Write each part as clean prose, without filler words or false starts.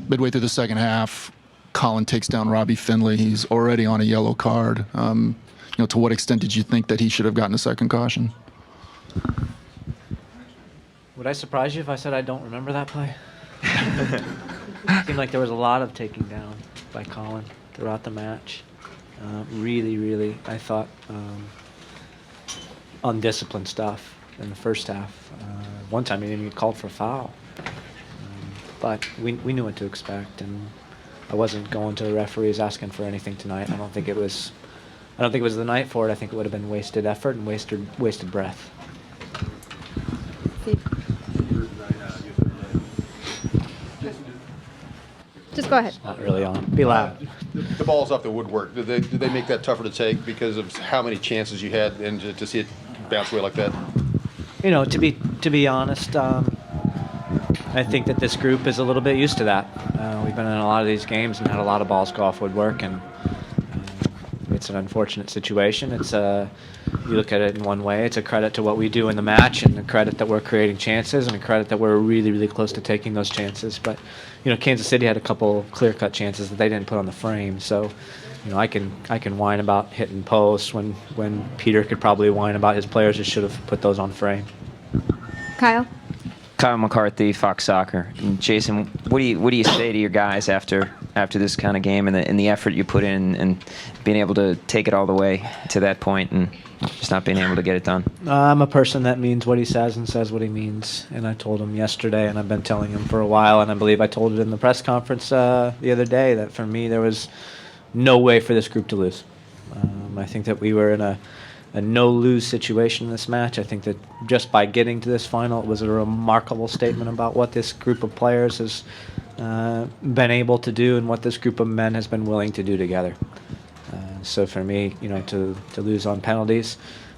midway through the second half, Colin takes down Robbie Finley. He's already on a yellow card. To what extent did you think that he should have gotten a second caution? Would I surprise you if I said I don't remember that play? It seemed like there was a lot of taking down by Colin throughout the match. Really, I thought undisciplined stuff in the first half. One time he didn't get called for a foul. But we knew what to expect, and I wasn't going to the referees asking for anything tonight. I don't think it was the night for it. I think it would have been wasted effort and wasted breath. Steve. Just go ahead. Not really on. Be loud. The ball's off the woodwork. Did they make that tougher to take because of how many chances you had, and to see it bounce away like that? To be honest, I think that this group is a little bit used to that. We've been in a lot of these games and had a lot of balls go off woodwork, and it's an unfortunate situation. It's you look at it in one way, it's a credit to what we do in the match, and a credit that we're creating chances, and a credit that we're really, really close to taking those chances. But Kansas City had a couple clear-cut chances that they didn't put on the frame. So, I can whine about hitting posts when Peter could probably whine about his players who should have put those on frame. Kyle McCarthy, Fox Soccer. And Jason, what do you say to your guys after this kind of game and the effort you put in and being able to take it all the way to that point and just not being able to get it done? I'm a person that means what he says and says what he means, and I told him yesterday, and I've been telling him for a while, and I believe I told it in the press conference the other day, that for me there was no way for this group to lose. I think that we were in a no-lose situation in this match. I think that just by getting to this final, it was a remarkable statement about what this group of players has been able to do and what this group of men has been willing to do together. So for me, to lose on penalties,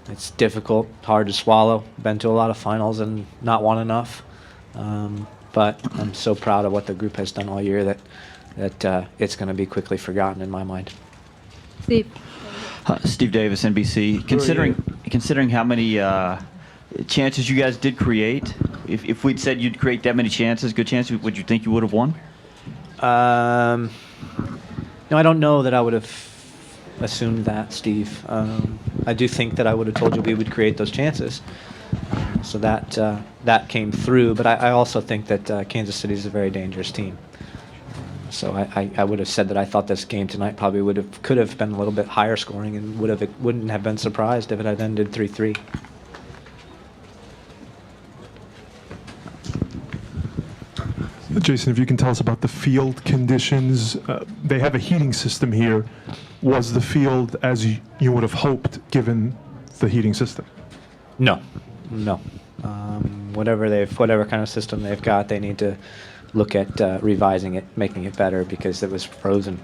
it's difficult, hard to swallow. Been to a lot of finals and not won enough. But I'm so proud of what the group has done all year that it's going to be quickly forgotten in my mind. Steve. Steve Davis, NBC. Considering how many chances you guys did create, if we'd said you'd create that many chances, good chances, would you think you would have won? I don't know that I would have assumed that, Steve. I do think that I would have told you we would create those chances. So that came through. But I also think that Kansas City is a very dangerous team. So I would have said that I thought this game tonight probably could have been a little bit higher scoring and wouldn't have been surprised if it had ended 3-3. Jason, if you can tell us about the field conditions. They have a heating system here. Was the field as you would have hoped given the heating system? No. Whatever kind of system they've got, they need to look at revising it, making it better, because it was frozen.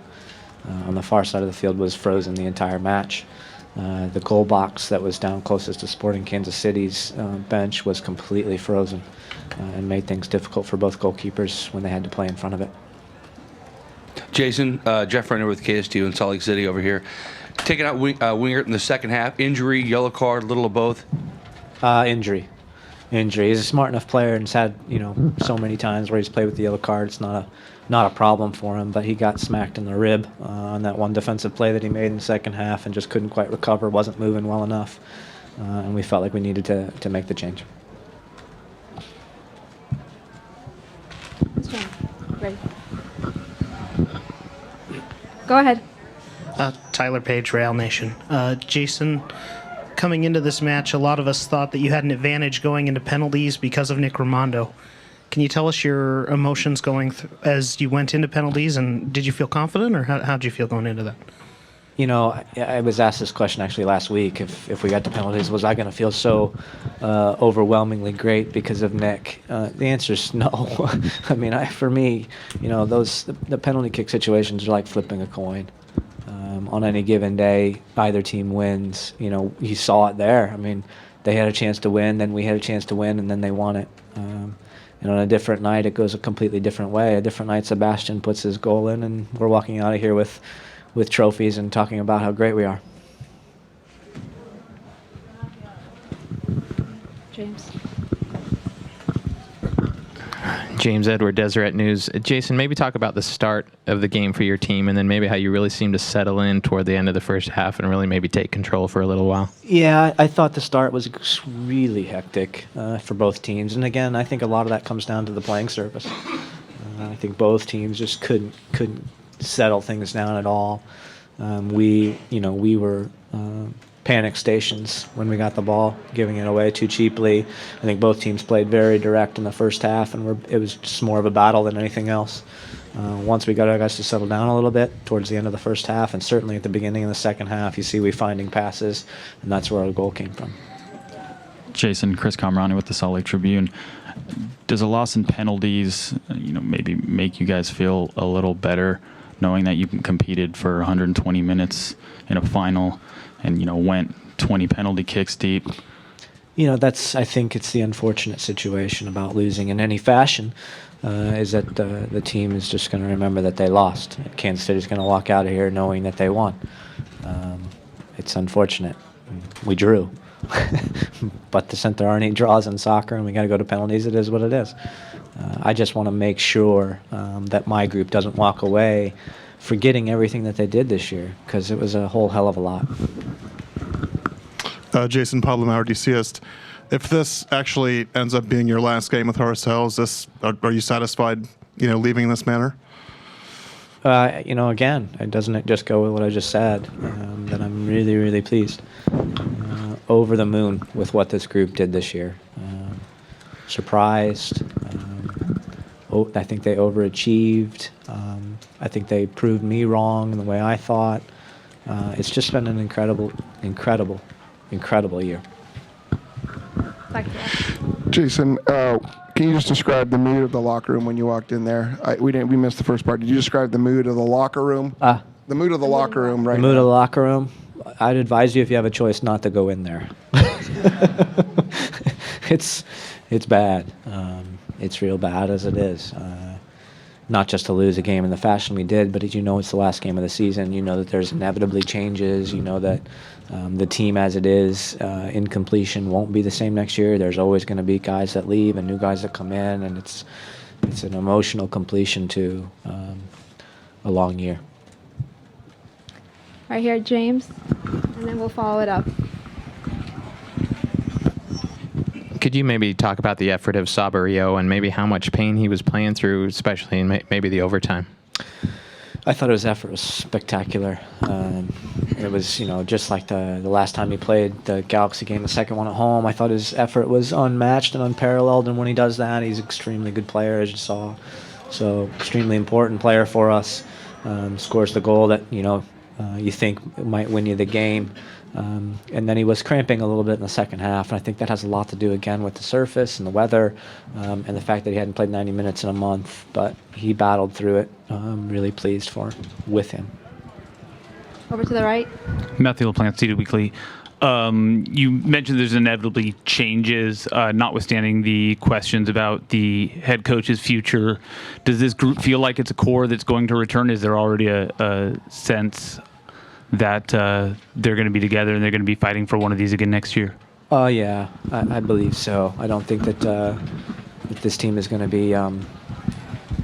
On the far side of the field was frozen the entire match. The goal box that was down closest to Sporting Kansas City's bench was completely frozen and made things difficult for both goalkeepers when they had to play in front of it. Jason, Jeff Renner with KSTU in Salt Lake City over here. Taking out Wingert in the second half. Injury, yellow card, little of both? Injury. He's a smart enough player and has had, so many times where he's played with the yellow card. It's not a problem for him, but he got smacked in the rib on that one defensive play that he made in the second half and just couldn't quite recover, wasn't moving well enough, and we felt like we needed to make the change. Ready. Go ahead. Tyler Page, Rail Nation. Jason, coming into this match, a lot of us thought that you had an advantage going into penalties because of Nick Raimondo. Can you tell us your emotions going as you went into penalties, and did you feel confident, or how did you feel going into that? I was asked this question actually last week. If we got to penalties, was I going to feel so overwhelmingly great because of Nick? The answer is no. For me, the penalty kick situations are like flipping a coin. On any given day, either team wins. You saw it there. They had a chance to win, then we had a chance to win, and then they won it. And on a different night, it goes a completely different way. A different night, Sebastian puts his goal in, and we're walking out of here with trophies and talking about how great we are. James. James Edward, Deseret News. Jason, maybe talk about the start of the game for your team, and then maybe how you really seemed to settle in toward the end of the first half and really maybe take control for a little while. Yeah, I thought the start was really hectic for both teams, and again, I think a lot of that comes down to the playing surface. I think both teams just couldn't settle things down at all. We were panic stations when we got the ball, giving it away too cheaply. I think both teams played very direct in the first half, and it was just more of a battle than anything else. Once we got our guys to settle down a little bit towards the end of the first half, and certainly at the beginning of the second half, you see we finding passes, and that's where our goal came from. Jason, Chris Comrani with the Salt Lake Tribune. Does a loss in penalties, maybe make you guys feel a little better, knowing that you competed for 120 minutes in a final and went 20 penalty kicks deep? I think it's the unfortunate situation about losing in any fashion, is that the team is just going to remember that they lost. Kansas City's going to walk out of here knowing that they won. It's unfortunate. We drew. But since there aren't any draws in soccer and we got to go to penalties, it is what it is. I just want to make sure that my group doesn't walk away forgetting everything that they did this year, because it was a whole hell of a lot. Jason Pablo DCist. If this actually ends up being your last game with Horsell, are you satisfied, leaving in this manner? Again, doesn't it just go with what I just said, that I'm really, really pleased. Over the moon with what this group did this year. Surprised. I think they overachieved. I think they proved me wrong in the way I thought. It's just been an incredible year. Jason, can you just describe the mood of the locker room when you walked in there? We missed the first part. Did you describe the mood of the locker room? The mood of the locker room, right? The mood of the locker room. I'd advise you, if you have a choice, not to go in there. It's bad. It's real bad as it is. Not just to lose a game in the fashion we did, but it's the last game of the season. You know that there's inevitably changes. You know that the team as it is in completion won't be the same next year. There's always going to be guys that leave and new guys that come in, and it's an emotional completion to a long year. Right here, James, and then we'll follow it up. Could you maybe talk about the effort of Sabarillo and maybe how much pain he was playing through, especially in maybe the overtime? I thought his effort was spectacular. It was, just like the last time he played the Galaxy game, the second one at home. I thought his effort was unmatched and unparalleled, and when he does that, he's an extremely good player, as you saw. So, extremely important player for us. Scores the goal that, you think might win you the game. And then he was cramping a little bit in the second half, and I think that has a lot to do, again, with the surface and the weather and the fact that he hadn't played 90 minutes in a month. But he battled through it. I'm really pleased with him. Over to the right. Matthew LaPlante, Seated Weekly. You mentioned there's inevitably changes, notwithstanding the questions about the head coach's future. Does this group feel like it's a core that's going to return? Is there already a sense that they're going to be together and they're going to be fighting for one of these again next year? Oh, yeah, I believe so. I don't think that this team is going to be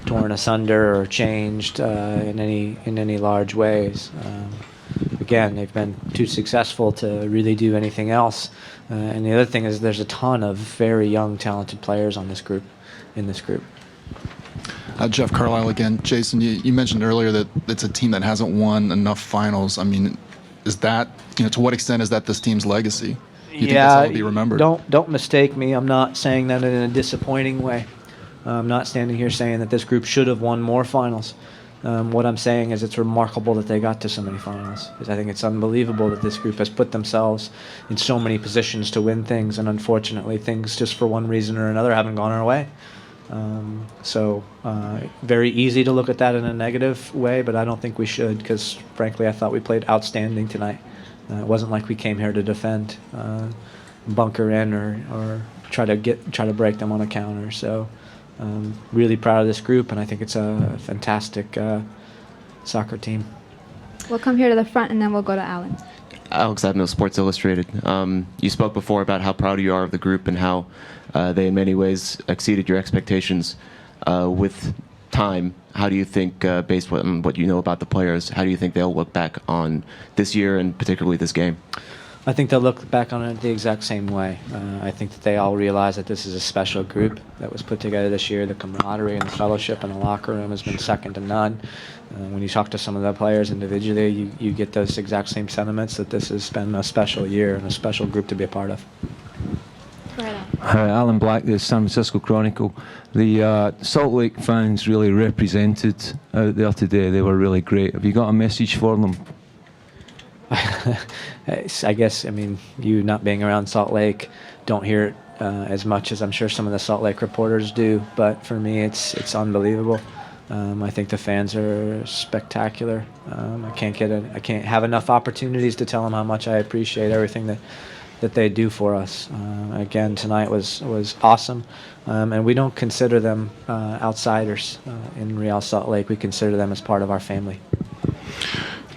torn asunder or changed in any large ways. Again, they've been too successful to really do anything else. And the other thing is there's a ton of very young, talented players in this group. Jeff Carlisle again. Jason, you mentioned earlier that it's a team that hasn't won enough finals. I mean, is that, to what extent is that this team's legacy? Do you think that's how it'll be remembered? Don't mistake me. I'm not saying that in a disappointing way. I'm not standing here saying that this group should have won more finals. What I'm saying is it's remarkable that they got to so many finals. I think it's unbelievable that this group has put themselves in so many positions to win things, and unfortunately things just for one reason or another haven't gone our way. Very easy to look at that in a negative way, but I don't think we should, because frankly I thought we played outstanding tonight. It wasn't like we came here to defend, bunker in, or try to break them on a counter. So really proud of this group, and I think it's a fantastic soccer team. We'll come here to the front, and then we'll go to Alan. Alex Admiral, Sports Illustrated. You spoke before about how proud you are of the group and how they in many ways exceeded your expectations. with time, how do you think, based on what you know about the players, how do you think they'll look back on this year and particularly this game? I think they'll look back on it the exact same way. I think that they all realize that this is a special group that was put together this year. The camaraderie and the fellowship in the locker room has been second to none. When you talk to some of the players individually, you get those exact same sentiments that this has been a special year and a special group to be a part of. Hi, Alan Black, the San Francisco Chronicle. The Salt Lake fans really represented out there today. They were really great. Have you got a message for them? I guess, I mean, you not being around Salt Lake don't hear it as much as I'm sure some of the Salt Lake reporters do, but for me it's unbelievable. I think the fans are spectacular. I can't have enough opportunities to tell them how much I appreciate everything that they do for us. Again, tonight was awesome, and we don't consider them outsiders in Real Salt Lake. We consider them as part of our family.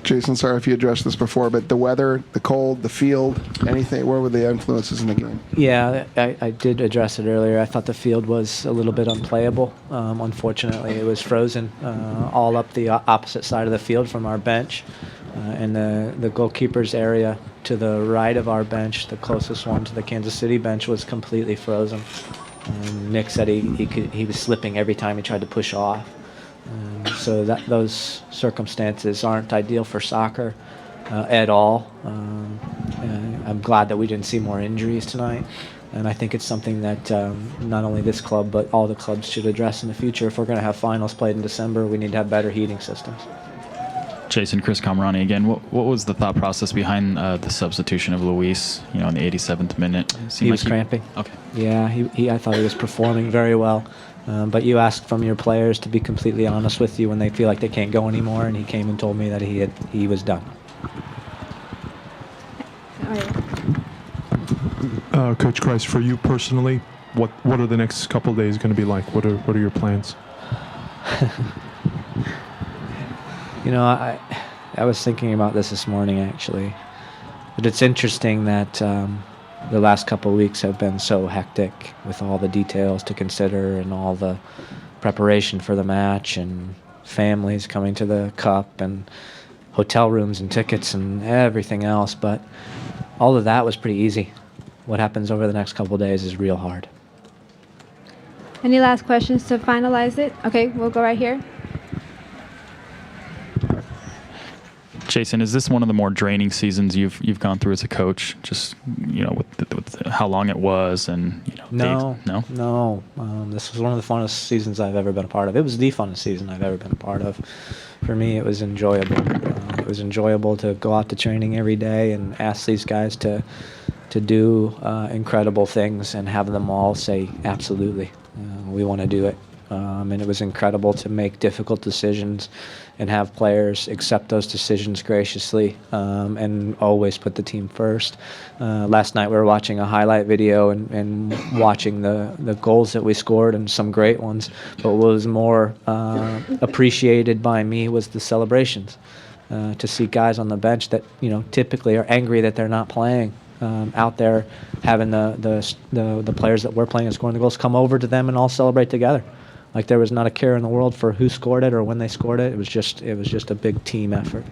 Jason, sorry if you addressed this before, but the weather, the cold, the field, anything, where were the influences in the game? Yeah, I did address it earlier. I thought the field was a little bit unplayable. Unfortunately, it was frozen all up the opposite side of the field from our bench. And the goalkeeper's area to the right of our bench, the closest one to the Kansas City bench, was completely frozen. Nick said he was slipping every time he tried to push off. So those circumstances aren't ideal for soccer at all. I'm glad that we didn't see more injuries tonight. And I think it's something that not only this club, but all the clubs should address in the future. If we're going to have finals played in December, we need to have better heating systems. Jason, Chris Kamrani again. What was the thought process behind the substitution of Luis, in the 87th minute? He was cramping. Okay. Yeah, I thought he was performing very well. But you ask from your players to be completely honest with you when they feel like they can't go anymore, and he came and told me that he was done. Coach Kreis, for you personally, what are the next couple of days going to be like? What are your plans? I was thinking about this morning, actually. But it's interesting that the last couple of weeks have been so hectic with all the details to consider and all the preparation for the match and families coming to the Cup and hotel rooms and tickets and everything else. But all of that was pretty easy. What happens over the next couple of days is real hard. Any last questions to finalize it? Okay, we'll go right here. Jason, is this one of the more draining seasons you've gone through as a coach? Just with how long it was and No. This was one of the funnest seasons I've ever been a part of. It was the funnest season I've ever been a part of. For me, it was enjoyable. It was enjoyable to go out to training every day and ask these guys to do incredible things and have them all say absolutely, we want to do it. And it was incredible to make difficult decisions and have players accept those decisions graciously and always put the team first. Last night we were watching a highlight video and watching the goals that we scored and some great ones. But what was more appreciated by me was the celebrations. To see guys on the bench that typically are angry that they're not playing. Out there having the players that we're playing and scoring the goals come over to them and all celebrate together. Like there was not a care in the world for who scored it or when they scored it. It was just a big team effort.